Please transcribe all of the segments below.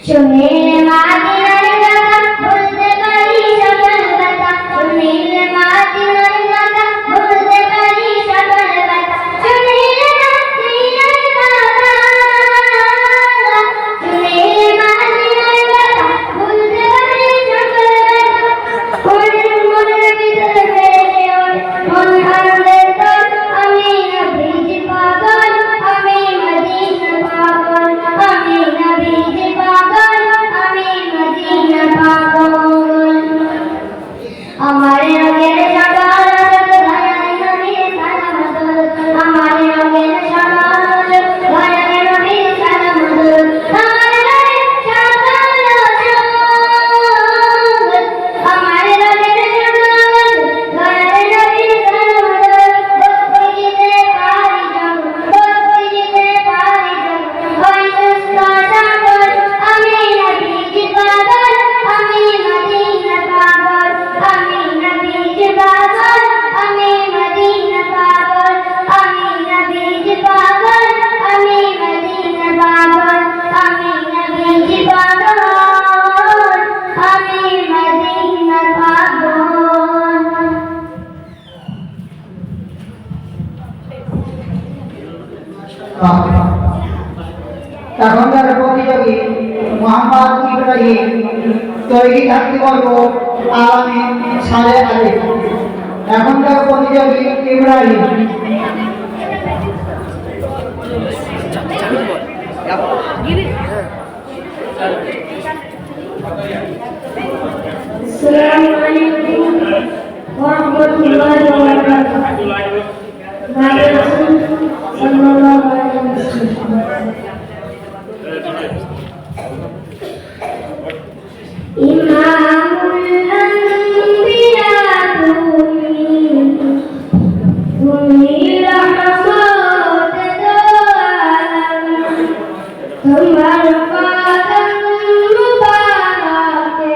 শুনিলে মাদিনার গাথা বলতে পারি সকল কথা শুনিলে মাদিনার গাথা বলতে পারি সকল কথা শুনিলে মাদিনার গাথা শুনিলে মাদিনার গাথা বলতে পারি সকল কথা মনের ভিতরে ফেলে মন আনন্দের তোর আমি নবীজি পাগল আমি মদিনা পাগল আমি নবীজি পাগল আমি মদিনা পাগল আমার রঙের সাগর ধরায় নবীর সালাম দোল আমার রঙের সাগর ধরায় নবীর সালাম দোল আমার রঙের সাগর আমার রঙের সাগর ধরায় নবীর সালাম দোল বসতে পারি যাব বসতে পারি যাব ওই সুস্থ সাগর আমি নবীজি পাগল আমি মদিনা পাগল আমি নবীজি পাগল আমি মদিনা পাগল আমি নবীজি পাগল আমি মদিনা পাগল আমি নবীজি পাগল আমি মদিনা পাগল এখনকার প্রতিযোগী মোহাম্মদ ইব্রাহিম তৈরি থাকতে বলবো আগামী সালে আগে এখনকার প্রতিযোগী ইব্রাহিম আসসালামু আলাইকুম ওয়া রাহমাতুল্লাহি ওয়া বারাকাতুহু ভাই রাসূল সাল্লাল্লাহু আলাইহি ওয়াসাল্লাম ইমামুল আম্বিয়া তুমি রহমত দো আলম তোমার কদম মুবারকে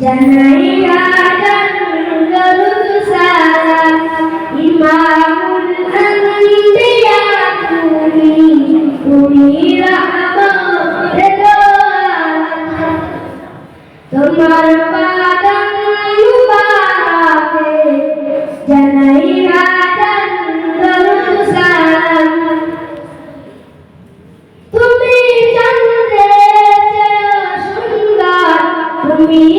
জানাই আদম দরুদ সালাম ইমামুল আম্বিয়া তুমি রহমত দো আলম তোমার কদম মুবারকে জানাই আদম দরুদ সালাম তুমি চন্দ্রের চেয়ে সুন্দর তুমি